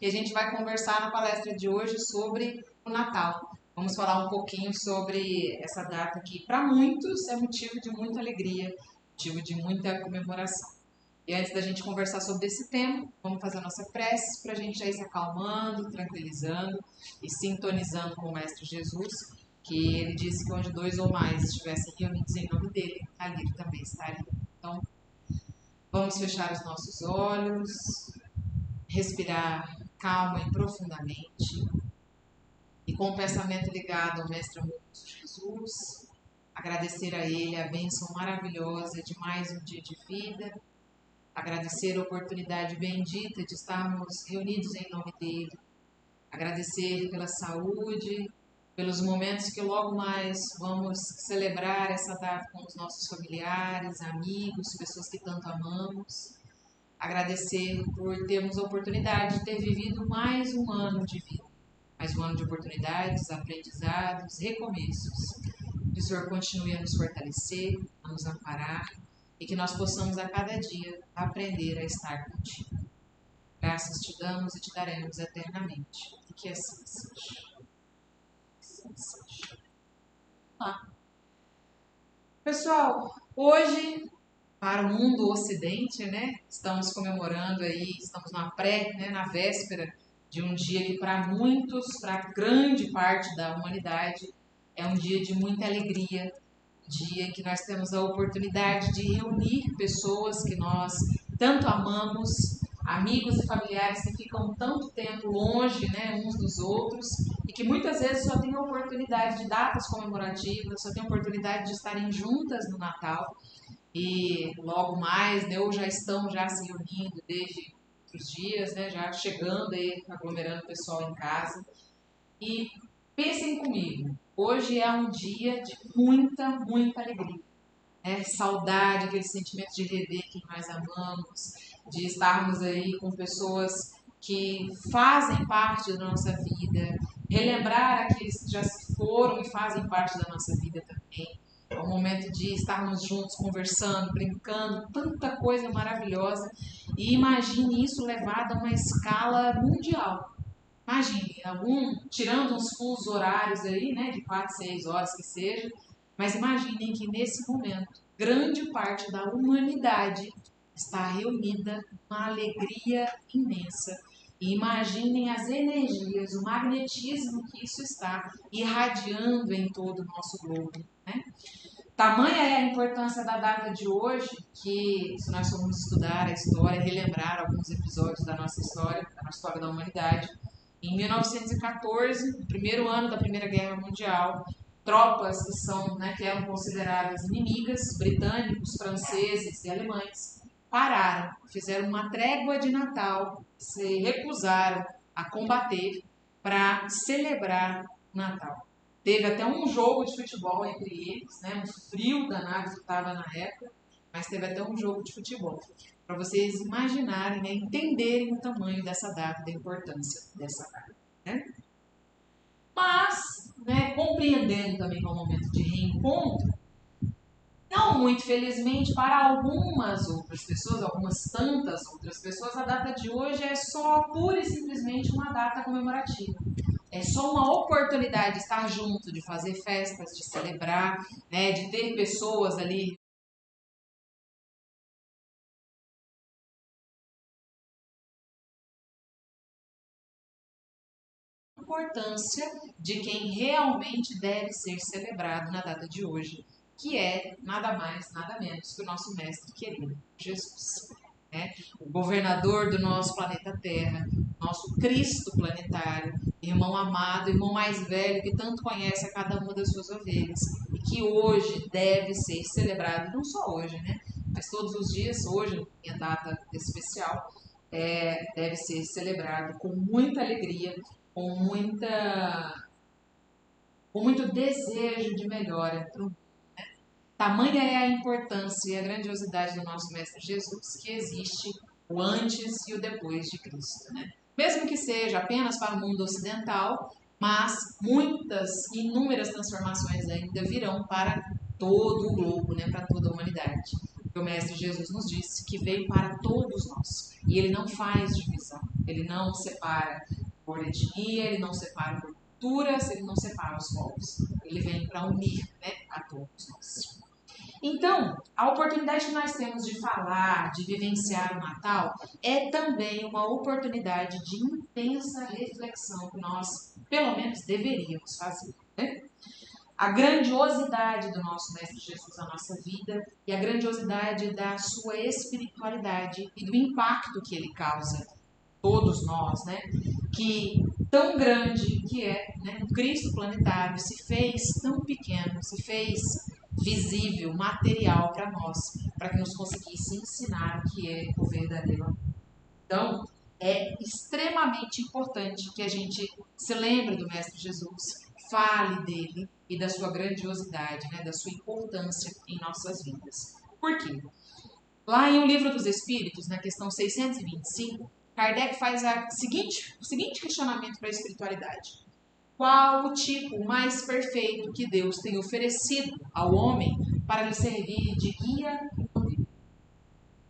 e a gente vai conversar na palestra de hoje sobre o Natal. Vamos falar um pouquinho sobre essa data que, para muitos, é motivo de muita alegria, motivo de muita comemoração. E antes da gente conversar sobre esse tema, vamos fazer a nossa prece para a gente já ir se acalmando, tranquilizando e sintonizando com o Mestre Jesus, que ele disse que onde dois ou mais estivessem reunidos em nome dele, ali ele também estaria. Então, vamos fechar os nossos olhos, respirar calma e profundamente, e com o pensamento ligado ao Mestre amoroso Jesus, agradecer a Ele a bênção maravilhosa de mais um dia de vida, agradecer a oportunidade bendita de estarmos reunidos em nome dEle, agradecer pela saúde, pelos momentos que logo mais vamos celebrar essa data com os nossos familiares, amigos, pessoas que tanto amamos, agradecer por termos a oportunidade de ter vivido mais um ano de vida, mais um ano de oportunidades, aprendizados, recomeços. Que o Senhor continue a nos fortalecer, a nos amparar e que nós possamos a cada dia aprender a estar contigo. Graças te damos e te daremos eternamente. E que assim seja. Assim seja. Pessoal, hoje, para o mundo ocidente, né, estamos comemorando aí, estamos na véspera de um dia que para muitos, para grande parte da humanidade, é um dia de muita alegria, dia em que nós temos a oportunidade de reunir pessoas que nós tanto amamos, amigos e familiares que ficam tanto tempo longe, né, uns dos outros, e que muitas vezes só têm a oportunidade de datas comemorativas, só têm a oportunidade de estarem juntas no Natal, e logo mais, né, ou já estão já se reunindo desde outros dias, né, já chegando aí, aglomerando o pessoal em casa. E pensem comigo, hoje é um dia de muita, muita alegria. Saudade, aquele sentimento de rever quem mais amamos, de estarmos aí com pessoas que fazem parte da nossa vida, relembrar aqueles que já se foram e fazem parte da nossa vida também. É um momento de estarmos juntos, conversando, brincando, tanta coisa maravilhosa. E imagine isso levado a uma escala mundial. Imagine, tirando uns fusos horários aí, né, de 4, 6 horas que seja, mas imaginem que nesse momento, grande parte da humanidade está reunida numa alegria imensa. E imaginem as energias, o magnetismo que isso está irradiando em todo o nosso globo, né? Tamanha é a importância da data de hoje que, se nós formos estudar a história, relembrar alguns episódios da nossa história da humanidade, em 1914, no primeiro ano da Primeira Guerra Mundial, tropas que eram consideradas inimigas, britânicos, franceses e alemães, pararam, fizeram uma trégua de Natal, se recusaram a combater para celebrar o Natal. Teve até um jogo de futebol entre eles, né? Um frio danado que estava na época, mas teve até um jogo de futebol. Para vocês imaginarem, né? Entenderem o tamanho dessa data, da importância dessa data. Né? Mas, né, compreendendo também que é um momento de reencontro, não muito felizmente para algumas outras pessoas, algumas tantas outras pessoas, a data de hoje é só pura e simplesmente uma data comemorativa. É só uma oportunidade de estar junto, de fazer festas, de celebrar, né, de ter pessoas ali. A importância de quem realmente deve ser celebrado na data de hoje, que é nada mais, nada menos que o nosso mestre querido, Jesus. Né? O governador do nosso planeta Terra, nosso Cristo planetário, irmão amado, irmão mais velho que tanto conhece a cada uma das suas ovelhas e que hoje deve ser celebrado, não só hoje, né? Mas todos os dias, hoje, em data especial, deve ser celebrado com muita alegria, com com muito desejo de melhora. Tamanha é a importância e a grandiosidade do nosso Mestre Jesus que existe o antes e o depois de Cristo. Né? Mesmo que seja apenas para o mundo ocidental, mas muitas, inúmeras transformações ainda virão para todo o globo, né? Para toda a humanidade. O Mestre Jesus nos disse que veio para todos nós. E ele não faz divisão. Ele não separa por etnia, ele não separa por culturas, ele não separa os povos. Ele vem para unir, né, a todos nós. Então, a oportunidade que nós temos de falar, de vivenciar o Natal, é também uma oportunidade de intensa reflexão que nós, pelo menos, deveríamos fazer, né? A grandiosidade do nosso Mestre Jesus na nossa vida e a grandiosidade da sua espiritualidade e do impacto que ele causa, todos nós, né? Que tão grande que é, né? O Cristo planetário se fez tão pequeno, se fez visível, material para nós, para que nos conseguisse ensinar o que é o verdadeiro amor. Então, é extremamente importante que a gente se lembre do Mestre Jesus, fale dele e da sua grandiosidade, né, da sua importância em nossas vidas. Por quê? Lá em O Livro dos Espíritos, na questão 625, Kardec faz o seguinte questionamento para a espiritualidade. Qual o tipo mais perfeito que Deus tem oferecido ao homem para lhe servir de guia e modelo?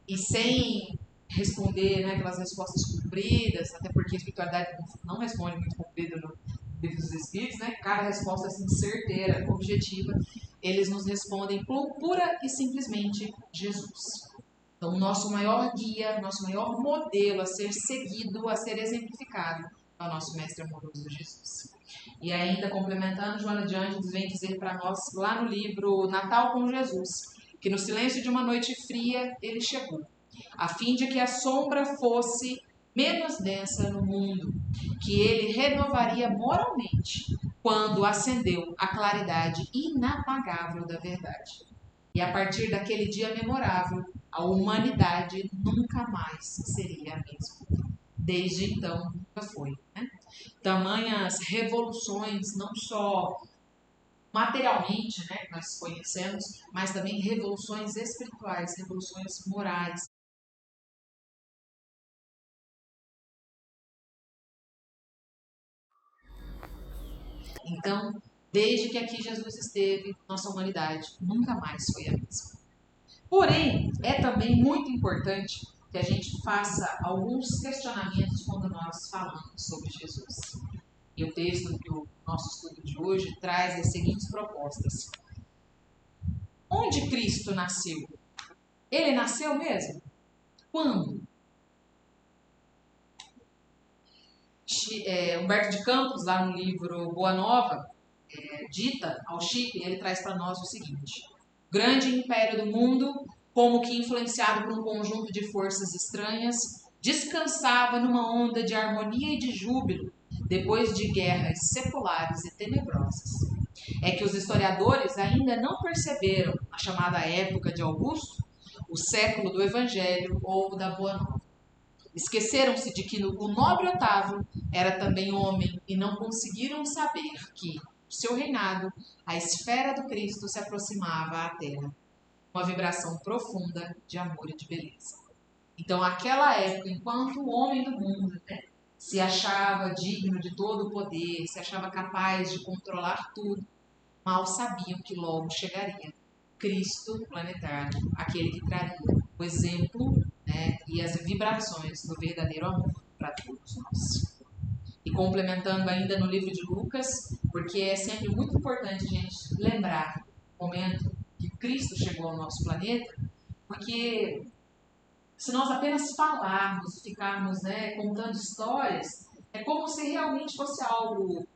E sem responder, né, aquelas respostas compridas, até porque a espiritualidade não responde muito comprido no Livro dos Espíritos, né? Cada resposta assim certeira, objetiva, eles nos respondem pura e simplesmente Jesus. Então, o nosso maior guia, nosso maior modelo a ser seguido, a ser exemplificado, é o nosso Mestre amoroso Jesus. E ainda complementando, Joana de Ângeles vem dizer para nós, lá no livro Natal com Jesus, que no silêncio de uma noite fria ele chegou, a fim de que a sombra fosse menos densa no mundo, que ele renovaria moralmente quando acendeu a claridade inapagável da verdade. E a partir daquele dia memorável, a humanidade nunca mais seria a mesma. Desde então, nunca foi. Né? Tamanhas revoluções, não só materialmente, né, que nós conhecemos, mas também revoluções espirituais, revoluções morais. Então, desde que aqui Jesus esteve, nossa humanidade nunca mais foi a mesma. Porém, é também muito importante que a gente faça alguns questionamentos quando nós falamos sobre Jesus. E o texto do nosso estudo de hoje traz as seguintes propostas. Onde Cristo nasceu? Ele nasceu mesmo? Quando? Humberto de Campos, lá no livro Boa Nova, dita ao Chip, ele traz para nós o seguinte: o grande império do mundo, como que influenciado por um conjunto de forças estranhas, descansava numa onda de harmonia e de júbilo, depois de guerras seculares e tenebrosas. É que os historiadores ainda não perceberam a chamada época de Augusto, o século do Evangelho ou da Boa Nova. Esqueceram-se de que o nobre Otávio era também homem e não conseguiram saber que, no seu reinado, a esfera do Cristo se aproximava à terra, uma vibração profunda de amor e de beleza. Então, aquela época, enquanto o homem do mundo, né, se achava digno de todo o poder, se achava capaz de controlar tudo, mal sabiam que logo chegaria Cristo planetário, aquele que traria o exemplo, né, e as vibrações do verdadeiro amor para todos nós. E complementando ainda no livro de Lucas, porque é sempre muito importante a gente lembrar o momento que Cristo chegou ao nosso planeta, porque se nós apenas falarmos e ficarmos, né, contando histórias, é como se realmente fosse algo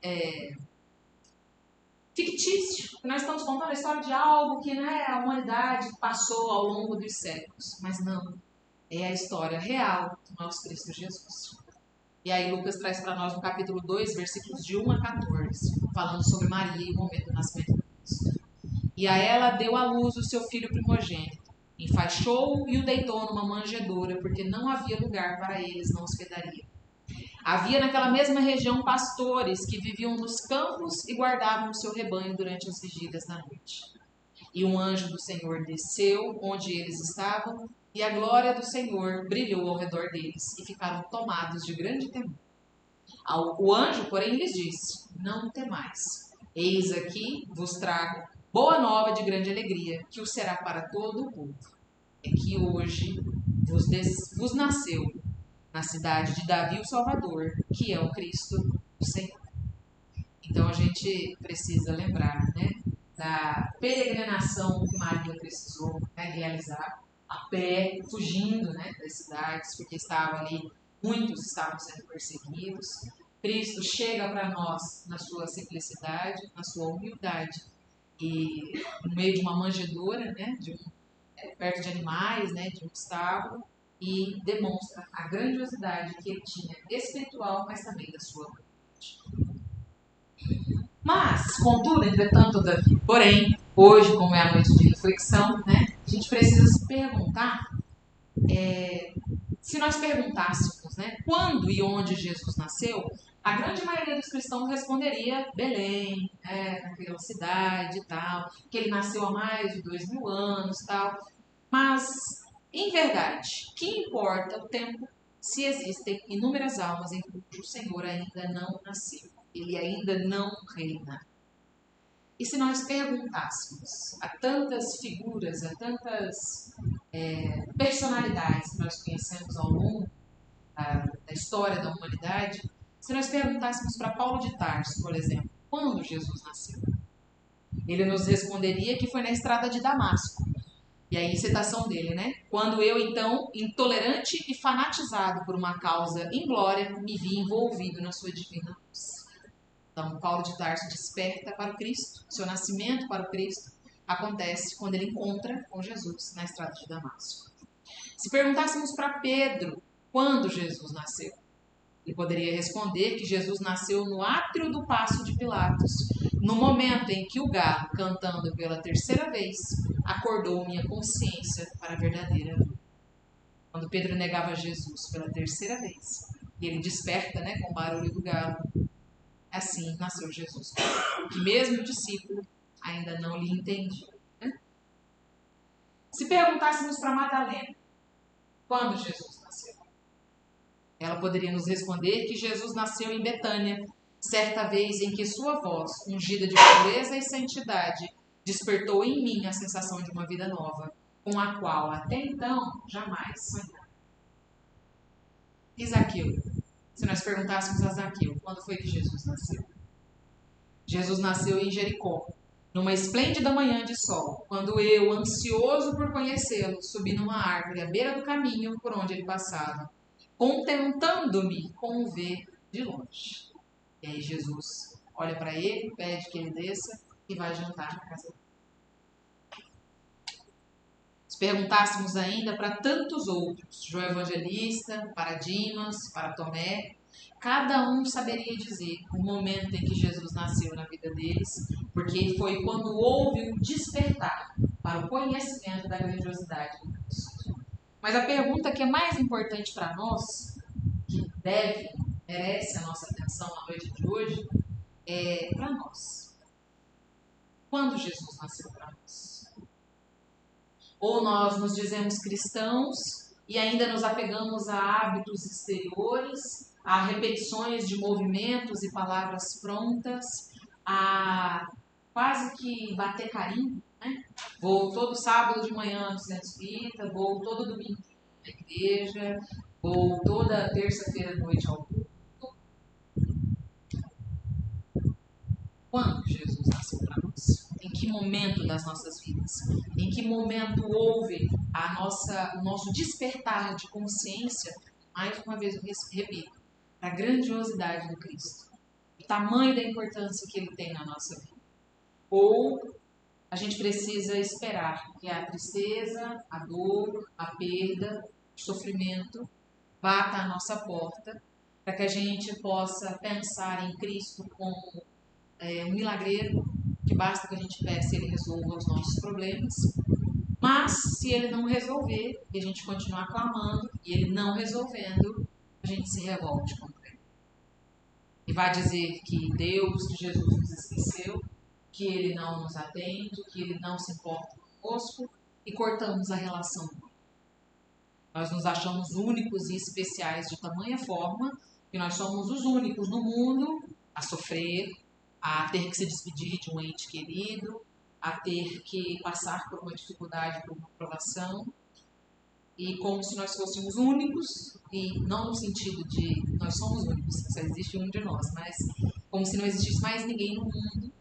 fictício. Nós estamos contando a história de algo que, né, a humanidade passou ao longo dos séculos. Mas não, é a história real do nosso Cristo Jesus. E aí Lucas traz para nós no capítulo 2, versículos de 1 a 14, falando sobre Maria e o momento do nascimento de Cristo. E a ela deu à luz o seu filho primogênito, enfaixou-o e o deitou numa manjedoura, porque não havia lugar para eles na hospedaria. Havia naquela mesma região pastores que viviam nos campos e guardavam o seu rebanho durante as vigílias da noite. E um anjo do Senhor desceu onde eles estavam, e a glória do Senhor brilhou ao redor deles, e ficaram tomados de grande temor. O anjo, porém, lhes disse: não temais. Eis aqui vos trago boa nova de grande alegria, que o será para todo o povo. é que hoje vos nasceu na cidade de Davi o Salvador, que é o Cristo do Senhor. Então a gente precisa lembrar, né, da peregrinação que Maria precisou, né, realizar a pé, fugindo, né, das cidades, porque muitos estavam sendo perseguidos. Cristo chega para nós na sua simplicidade, na sua humildade, e no meio de uma manjedoura, né, perto de animais, né, de um estábulo, e demonstra a grandiosidade que ele tinha espiritual, mas também da sua humanidade. Mas, contudo, entretanto, todavia, porém, hoje, como é a noite de reflexão, né, a gente precisa se perguntar, se nós perguntássemos, né, quando e onde Jesus nasceu, a grande maioria dos cristãos responderia Belém, naquela cidade e tal, que ele nasceu há mais de 2000 anos e tal. Mas, em verdade, que importa o tempo se existem inúmeras almas em cujo Senhor ainda não nasceu? Ele ainda não reina. E se nós perguntássemos a tantas figuras, a tantas personalidades que nós conhecemos ao longo da história da humanidade, se nós perguntássemos para Paulo de Tarso, por exemplo, quando Jesus nasceu? Ele nos responderia que foi na estrada de Damasco. E aí, citação dele, né? Quando eu, então, intolerante e fanatizado por uma causa inglória, me vi envolvido na sua divina luz. Então, Paulo de Tarso desperta para o Cristo, seu nascimento para o Cristo acontece quando ele encontra com Jesus na estrada de Damasco. Se perguntássemos para Pedro quando Jesus nasceu, ele poderia responder que Jesus nasceu no átrio do Paço de Pilatos, no momento em que o galo, cantando pela terceira vez, acordou minha consciência para a verdadeira vida. Quando Pedro negava Jesus pela terceira vez, e ele desperta, né, com o barulho do galo, assim nasceu Jesus, que mesmo o discípulo ainda não lhe entendia. Né? Se perguntássemos para Madalena quando Jesus nasceu, ela poderia nos responder que Jesus nasceu em Betânia, certa vez em que sua voz, ungida de pureza e santidade, despertou em mim a sensação de uma vida nova, com a qual até então jamais sonhara. E Zaqueu? Se nós perguntássemos a Zaqueu quando foi que Jesus nasceu? Jesus nasceu em Jericó, numa esplêndida manhã de sol, quando eu, ansioso por conhecê-lo, subi numa árvore à beira do caminho por onde ele passava, contentando-me com o ver de longe. E aí Jesus olha para ele, pede que ele desça e vai jantar na casa dele. Se perguntássemos ainda para tantos outros, João Evangelista, para Dimas, para Tomé, cada um saberia dizer o momento em que Jesus nasceu na vida deles, porque foi quando houve um despertar para o conhecimento da grandiosidade de Cristo. Mas a pergunta que é mais importante para nós, que merece a nossa atenção na noite de hoje, é para nós. Quando Jesus nasceu para nós? Ou nós nos dizemos cristãos e ainda nos apegamos a hábitos exteriores, a repetições de movimentos e palavras prontas, a quase que bater carinho, né? Vou todo sábado de manhã no centro espírita, vou todo domingo na igreja, vou toda terça-feira à noite ao culto. Quando Jesus nasceu para nós? Em que momento das nossas vidas? Em que momento houve o nosso despertar de consciência? Mais uma vez eu repito, a grandiosidade do Cristo, o tamanho da importância que ele tem na nossa vida. Ou a gente precisa esperar que a tristeza, a dor, a perda, o sofrimento bata à nossa porta para que a gente possa pensar em Cristo como um milagreiro, que basta que a gente peça e ele resolva os nossos problemas. Mas, se ele não resolver, e a gente continuar clamando, e ele não resolvendo, a gente se revolte contra ele. E vai dizer que Deus, que Jesus nos esqueceu, que ele não nos atende, que ele não se importa conosco, e cortamos a relação. Nós nos achamos únicos e especiais de tamanha forma que nós somos os únicos no mundo a sofrer, a ter que se despedir de um ente querido, a ter que passar por uma dificuldade, por uma provação. e como se nós fôssemos únicos, e não no sentido de nós somos únicos, só existe um de nós, mas como se não existisse mais ninguém no mundo.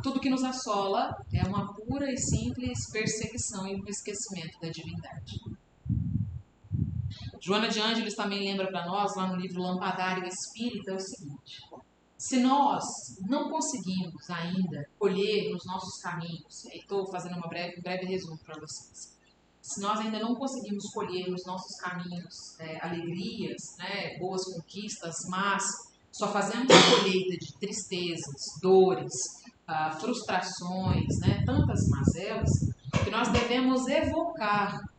Tudo que nos assola é uma pura e simples perseguição e um esquecimento da divindade. Joana de Ângeles também lembra para nós, lá no livro Lampadário Espírita, o seguinte: se nós não conseguimos ainda colher nos nossos caminhos, e estou fazendo um breve resumo para vocês, se nós ainda não conseguimos colher nos nossos caminhos alegrias, boas conquistas, mas só fazemos a colheita de tristezas, dores, frustrações, tantas mazelas, que nós devemos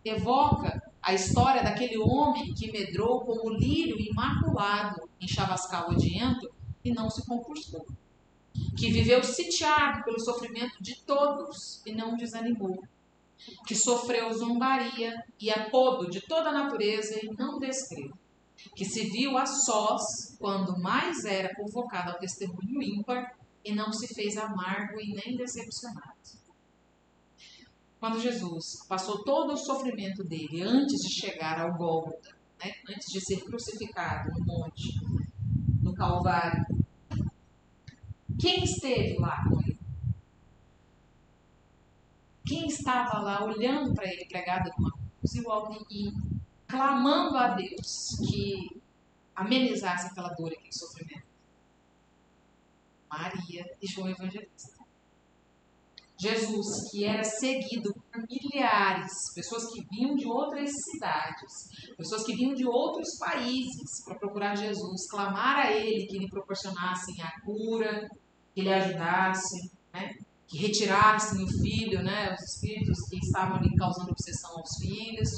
evoca a história daquele homem que medrou como lírio imaculado em Chavascal odiento e não se concursou, que viveu sitiado pelo sofrimento de todos e não desanimou, que sofreu zombaria e apodo de toda a natureza e não descreu, que se viu a sós quando mais era convocado ao testemunho ímpar e não se fez amargo e nem decepcionado. Quando Jesus passou todo o sofrimento dele antes de chegar ao Gólgota, antes de ser crucificado no monte, no Calvário, quem esteve lá com ele? Quem estava lá olhando para ele pregado numa cruz e clamando a Deus que amenizasse aquela dor e aquele sofrimento? Maria e João Evangelista. Jesus, que era seguido por milhares, pessoas que vinham de outras cidades, pessoas que vinham de outros países para procurar Jesus, clamar a Ele que lhe proporcionassem a cura, que lhe ajudassem, que retirassem o filho, os espíritos que estavam ali causando obsessão aos filhos.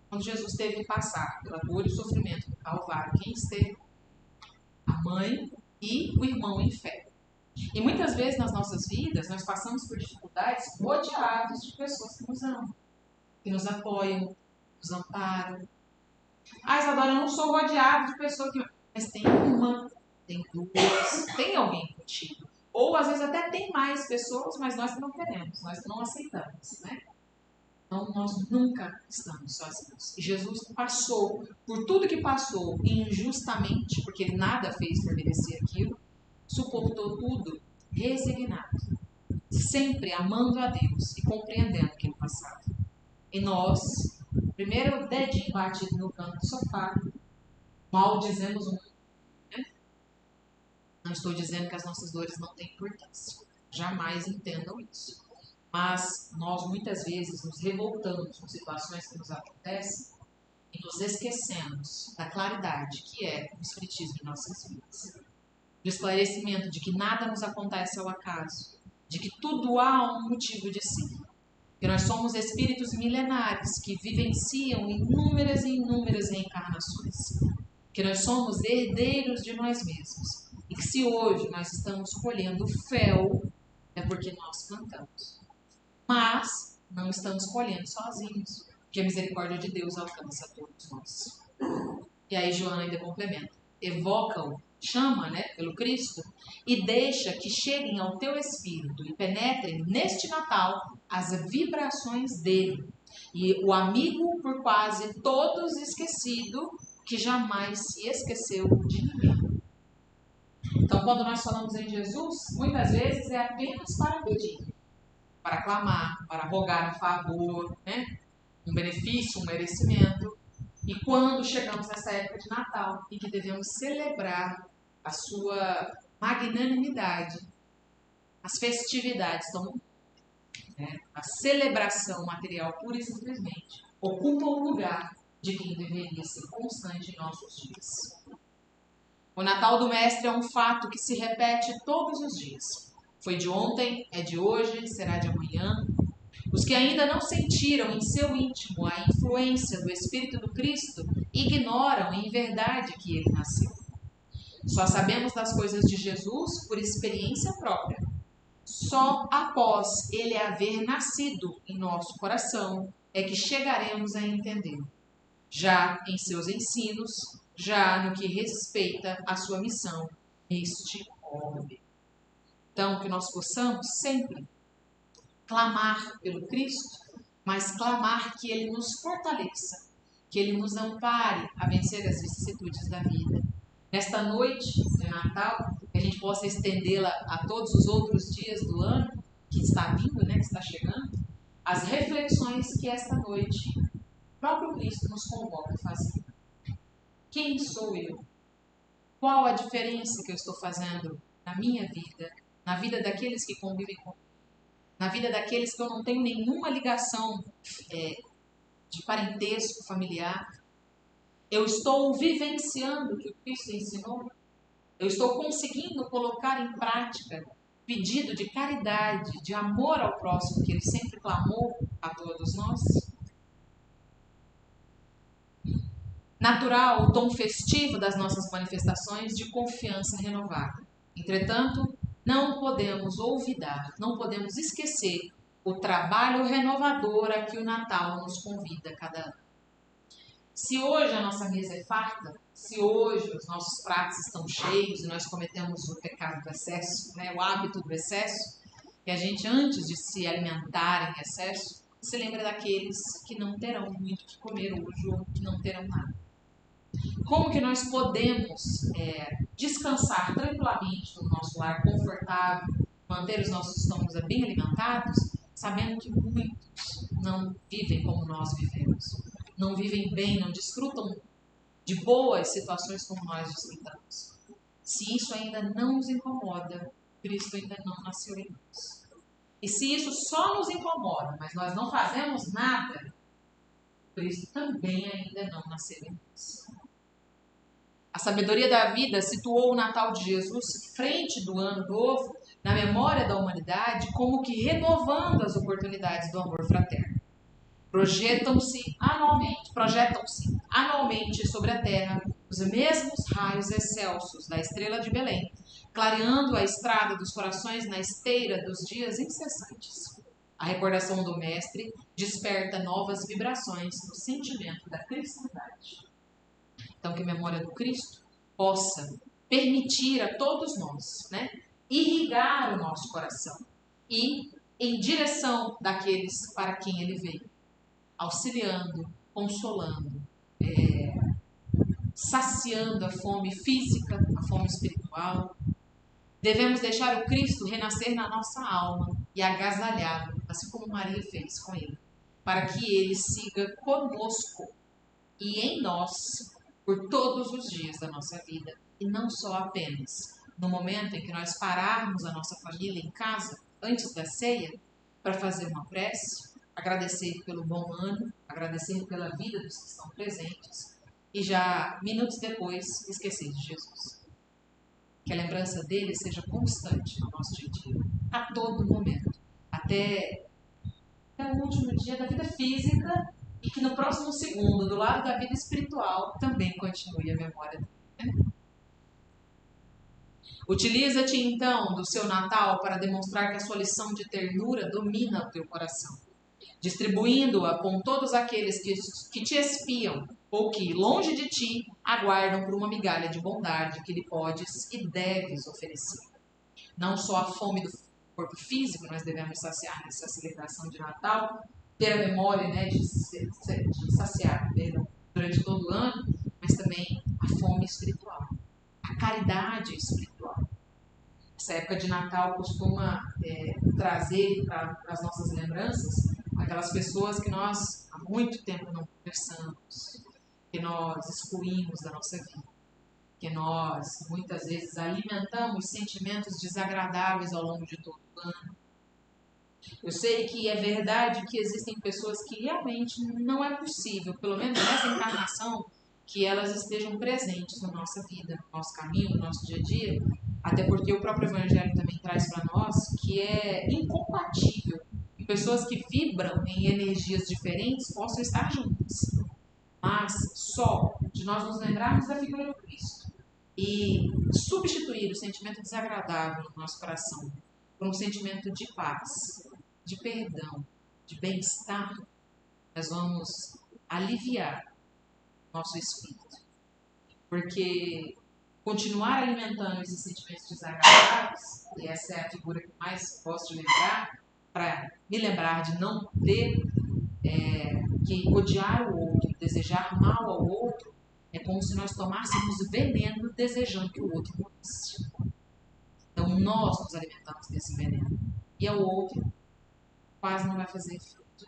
Quando Jesus teve que passar pela dor e o sofrimento do Calvário, quem esteve? A mãe e o irmão em fé. E muitas vezes nas nossas vidas nós passamos por dificuldades rodeados de pessoas que nos amam, que nos apoiam, nos amparam. Isadora, eu não sou rodeado de pessoas que... Mas tem uma, tem duas, tem alguém contigo. Ou às vezes até tem mais pessoas, mas nós não queremos, nós não aceitamos, Então nós nunca estamos sozinhos. E Jesus passou por tudo que passou injustamente, porque ele nada fez por merecer aquilo, suportou tudo resignado, sempre amando a Deus e compreendendo aquele passado. E nós, primeiro o dedinho batido no canto do sofá, mal dizemos um. Não estou dizendo que as nossas dores não têm importância. Jamais entendam isso. Mas nós muitas vezes nos revoltamos com situações que nos acontecem e nos esquecemos da claridade que é o Espiritismo em nossas vidas. Do esclarecimento de que nada nos acontece ao acaso, de que tudo há um motivo de si, que nós somos espíritos milenares que vivenciam inúmeras e inúmeras reencarnações, que nós somos herdeiros de nós mesmos e que se hoje nós estamos colhendo fel é porque nós plantamos, mas não estamos colhendo sozinhos, porque a misericórdia de Deus alcança a todos nós. E aí Joana ainda complementa, evoca-o, chama, pelo Cristo, e deixa que cheguem ao teu espírito e penetrem neste Natal as vibrações dele. E o amigo por quase todos esquecido, que jamais se esqueceu de ninguém. Então, quando nós falamos em Jesus, muitas vezes é apenas para pedir, para clamar, para rogar um favor, um benefício, um merecimento. E quando chegamos nessa época de Natal e que devemos celebrar a sua magnanimidade, as festividades, então, a celebração material pura e simplesmente ocupa o lugar de quem deveria ser constante em nossos dias. O Natal do Mestre é um fato que se repete todos os dias. Foi de ontem, é de hoje, será de amanhã. Os que ainda não sentiram em seu íntimo a influência do Espírito do Cristo ignoram em verdade que ele nasceu. Só sabemos das coisas de Jesus por experiência própria. Só após ele haver nascido em nosso coração é que chegaremos a entendê-lo. Já em seus ensinos, já no que respeita à sua missão neste orbe. Então, que nós possamos sempre clamar pelo Cristo, mas clamar que Ele nos fortaleça, que Ele nos ampare a vencer as vicissitudes da vida. Nesta noite de Natal, que a gente possa estendê-la a todos os outros dias do ano que está vindo, né, que está chegando, as reflexões que esta noite o próprio Cristo nos convoca a fazer. Quem sou eu? Qual a diferença que eu estou fazendo na minha vida, na vida daqueles que convivem comigo, na vida daqueles que eu não tenho nenhuma ligação de parentesco familiar? Eu estou vivenciando o que o Cristo ensinou? Eu estou conseguindo colocar em prática pedido de caridade, de amor ao próximo que Ele sempre clamou a todos nós? Natural o tom festivo das nossas manifestações de confiança renovada. Entretanto, não podemos olvidar, não podemos esquecer o trabalho renovador a que o Natal nos convida cada ano. Se hoje a nossa mesa é farta, se hoje os nossos pratos estão cheios e nós cometemos o pecado do excesso, né, o hábito do excesso, e a gente, antes de se alimentar em excesso, se lembra daqueles que não terão muito o que comer hoje ou que não terão nada. Como que nós podemos descansar tranquilamente no nosso lar confortável, manter os nossos estômagos bem alimentados, sabendo que muitos não vivem como nós vivemos, não vivem bem, não desfrutam de boas situações como nós desfrutamos. Se isso ainda não nos incomoda, Cristo ainda não nasceu em nós. E se isso só nos incomoda, mas nós não fazemos nada, Cristo também ainda não nasceu em nós. A sabedoria da vida situou o Natal de Jesus frente do Ano Novo na memória da humanidade, como que renovando as oportunidades do amor fraterno. Projetam-se anualmente sobre a terra os mesmos raios excelsos da estrela de Belém, clareando a estrada dos corações na esteira dos dias incessantes. A recordação do Mestre desperta novas vibrações no sentimento da cristandade. Então, que a memória do Cristo possa permitir a todos nós, né, irrigar o nosso coração e em direção daqueles para quem Ele veio, auxiliando, consolando, saciando a fome física, a fome espiritual. Devemos deixar o Cristo renascer na nossa alma e agasalhá-lo, assim como Maria fez com Ele, para que Ele siga conosco e em nós por todos os dias da nossa vida, e não só apenas no momento em que nós pararmos a nossa família em casa, antes da ceia, para fazer uma prece, agradecer pelo bom ano, agradecer pela vida dos que estão presentes, e já minutos depois esquecer de Jesus. Que a lembrança dele seja constante no nosso dia a dia, a todo momento, até o último dia da vida física, e que no próximo segundo, do lado da vida espiritual, também continue a memória dele. Utiliza-te então do seu Natal para demonstrar que a sua lição de ternura domina o teu coração, distribuindo-a com todos aqueles que te espiam ou que, longe de ti, aguardam por uma migalha de bondade que lhe podes e deves oferecer. Não só a fome do corpo físico nós devemos saciar nessa celebração de Natal, ter a memória, né, de saciar durante todo o ano, mas também a fome espiritual, a caridade espiritual. Essa época de Natal costuma trazer para as nossas lembranças aquelas pessoas que nós há muito tempo não conversamos, que nós excluímos da nossa vida, que nós muitas vezes alimentamos sentimentos desagradáveis ao longo de todo o ano. Eu sei que é verdade que existem pessoas que realmente não é possível, pelo menos nessa encarnação, que elas estejam presentes na nossa vida, no nosso caminho, no nosso dia a dia, até porque o próprio Evangelho também traz para nós que é incompatível que pessoas que vibram em energias diferentes possam estar juntas. Mas só de nós nos lembrarmos da figura do Cristo e substituir o sentimento desagradável no nosso coração por um sentimento de paz, de perdão, de bem-estar, nós vamos aliviar nosso espírito. Porque continuar alimentando esses sentimentos desagradáveis, e essa é a figura que mais gosto de lembrar, para me lembrar de não ter, que odiar o outro, desejar mal ao outro, é como se nós tomássemos veneno desejando que o outro morresse. Então nós nos alimentamos desse veneno. E ao outro quase não vai fazer efeito.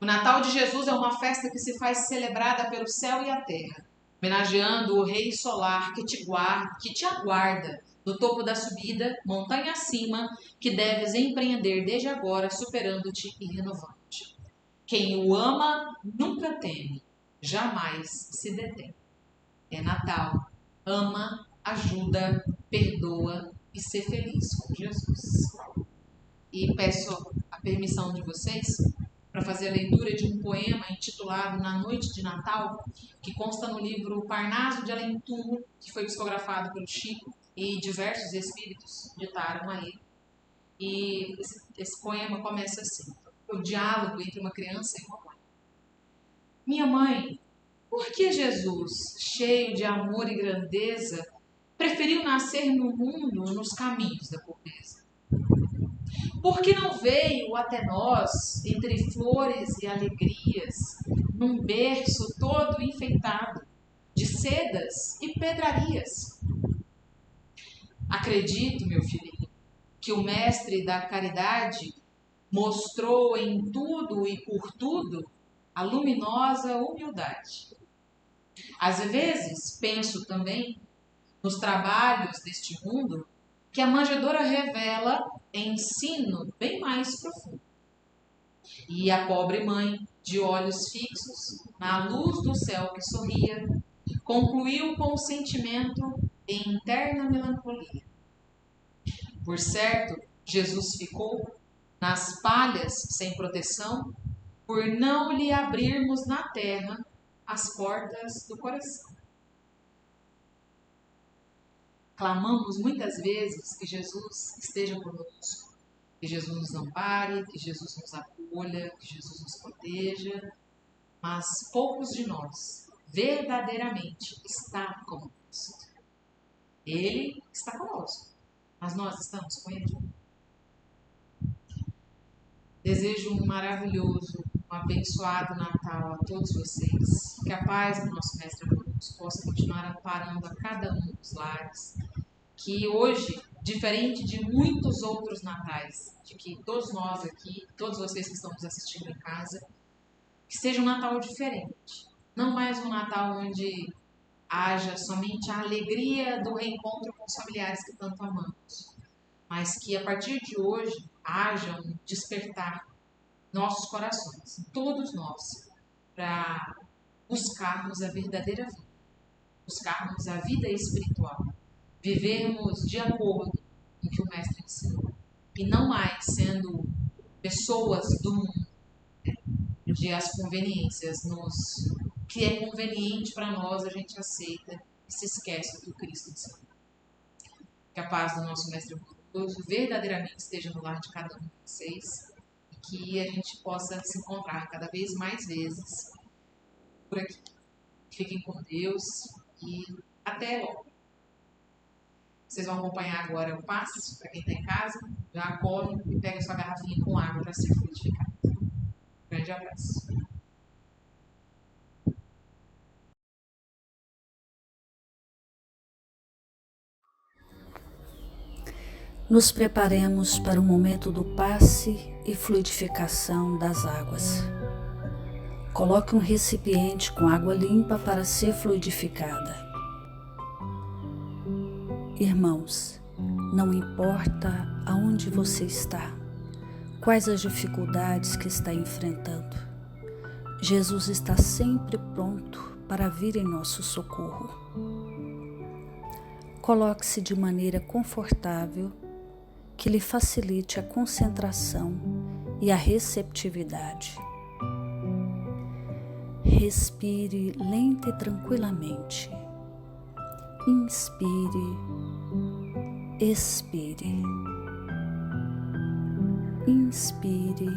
O Natal de Jesus é uma festa que se faz celebrada pelo céu e a terra, homenageando o Rei Solar que te aguarda no topo da subida, montanha acima, que deves empreender desde agora, superando-te e renovando-te. Quem o ama nunca teme, jamais se detém. É Natal. Ama, ajuda, perdoa e ser feliz com Jesus. E peço a permissão de vocês para fazer a leitura de um poema intitulado Na Noite de Natal, que consta no livro Parnaso de Além Túmulo, que foi psicografado pelo Chico, e diversos espíritos ditaram a ele. E esse poema começa assim: o diálogo entre uma criança e uma mãe. Minha mãe, por que Jesus, cheio de amor e grandeza, preferiu nascer no mundo nos caminhos da pobreza? Por que não veio até nós, entre flores e alegrias, num berço todo enfeitado de sedas e pedrarias? Acredito, meu filhinho, que o mestre da caridade mostrou em tudo e por tudo a luminosa humildade. Às vezes, penso também nos trabalhos deste mundo que a manjedoura revela ensino bem mais profundo. E a pobre mãe, de olhos fixos na luz do céu que sorria, concluiu com o sentimento em interna melancolia. Por certo, Jesus ficou nas palhas sem proteção, por não lhe abrirmos na terra as portas do coração. Clamamos muitas vezes que Jesus esteja conosco, que Jesus nos ampare, que Jesus nos acolha, que Jesus nos proteja, mas poucos de nós verdadeiramente está conosco. Ele está conosco, mas nós estamos com ele. Desejo um maravilhoso, um abençoado Natal a todos vocês. Que a paz do nosso Mestre Jesus possa continuar amparando a cada um dos lares. Que hoje, diferente de muitos outros natais, de que todos nós aqui, todos vocês que estão nos assistindo em casa, que seja um Natal diferente. Não mais um Natal onde haja somente a alegria do reencontro com os familiares que tanto amamos, mas que a partir de hoje haja um despertar nossos corações, todos nós, para buscarmos a verdadeira vida, buscarmos a vida espiritual, vivermos de acordo com o que o Mestre ensinou, e não mais sendo pessoas do mundo, onde as conveniências que é conveniente para nós a gente aceita e se esquece do que o Cristo ensinou. Que a paz do nosso Mestre bondoso verdadeiramente esteja no lar de cada um de vocês e que a gente possa se encontrar cada vez mais vezes por aqui. Fiquem com Deus e até logo. Vocês vão acompanhar agora o passe, para quem está em casa, já acolhe e pega sua garrafinha com água para ser fluidificado. Grande abraço. Nos preparemos para o momento do passe e fluidificação das águas. Coloque um recipiente com água limpa para ser fluidificada. Irmãos, não importa aonde você está, quais as dificuldades que está enfrentando, Jesus está sempre pronto para vir em nosso socorro. Coloque-se de maneira confortável, que lhe facilite a concentração e a receptividade. Respire lenta e tranquilamente. Inspire, expire. Inspire,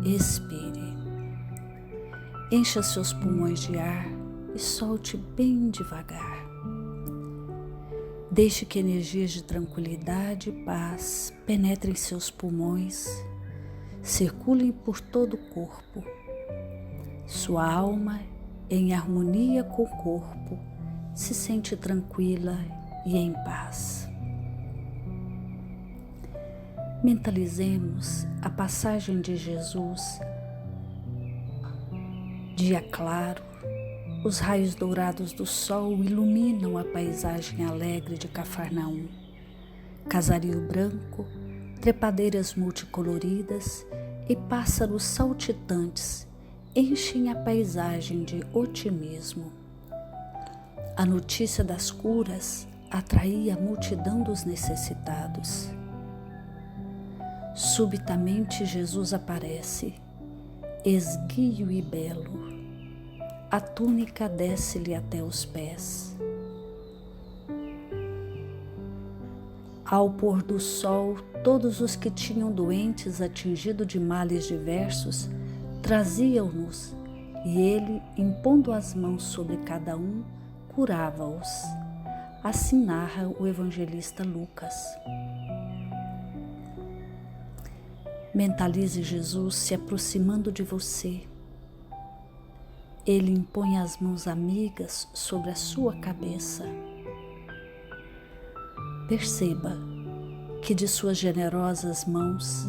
expire. Encha seus pulmões de ar e solte bem devagar. Deixe que energias de tranquilidade e paz penetrem seus pulmões, circulem por todo o corpo. Sua alma, em harmonia com o corpo, se sente tranquila e em paz. Mentalizemos a passagem de Jesus. Dia claro, os raios dourados do sol iluminam a paisagem alegre de Cafarnaum. Casario branco, trepadeiras multicoloridas e pássaros saltitantes enchem a paisagem de otimismo. A notícia das curas atraía a multidão dos necessitados. Subitamente Jesus aparece, esguio e belo. A túnica desce-lhe até os pés. Ao pôr do sol, todos os que tinham doentes atingidos de males diversos traziam-nos, e ele, impondo as mãos sobre cada um, curava-os. Assim narra o evangelista Lucas. Mentalize Jesus se aproximando de você. Ele impõe as mãos amigas sobre a sua cabeça. Perceba que de suas generosas mãos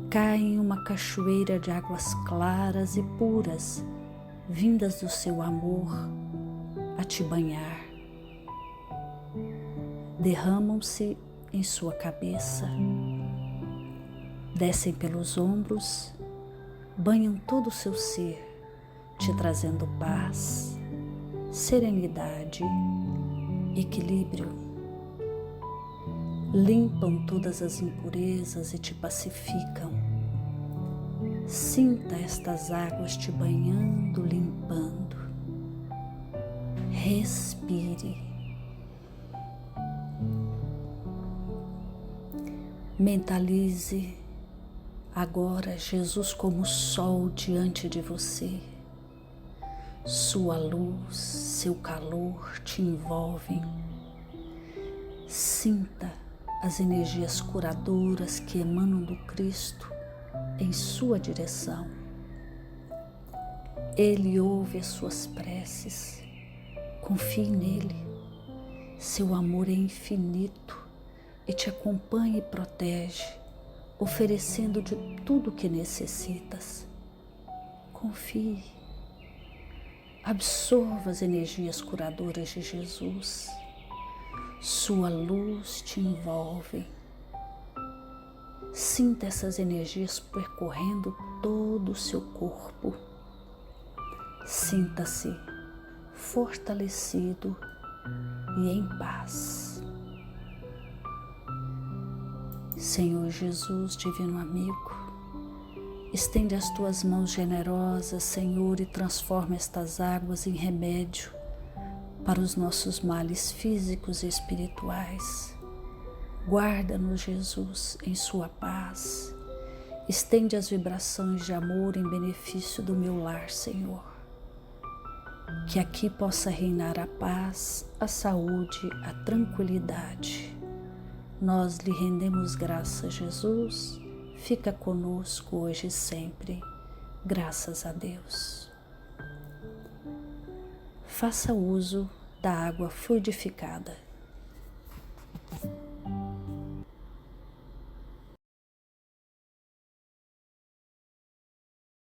cai uma cachoeira de águas claras e puras, vindas do seu amor a te banhar. Derramam-se em sua cabeça, descem pelos ombros, banham todo o seu ser, te trazendo paz, serenidade, equilíbrio. Limpam todas as impurezas e te pacificam. Sinta estas águas te banhando, limpando. Respire. Mentalize agora Jesus como sol diante de você. Sua luz, seu calor te envolvem. Sinta as energias curadoras que emanam do Cristo em sua direção. Ele ouve as suas preces. Confie nele. Seu amor é infinito e te acompanha e protege, oferecendo de tudo o que necessitas. Confie. Absorva as energias curadoras de Jesus. Sua luz te envolve. Sinta essas energias percorrendo todo o seu corpo. Sinta-se fortalecido e em paz. Senhor Jesus, divino amigo, estende as tuas mãos generosas, Senhor, e transforma estas águas em remédio para os nossos males físicos e espirituais. Guarda-nos, Jesus, em sua paz. Estende as vibrações de amor em benefício do meu lar, Senhor. Que aqui possa reinar a paz, a saúde, a tranquilidade. Nós lhe rendemos graças, Jesus. Fica conosco hoje e sempre. Graças a Deus. Faça uso da água fluidificada.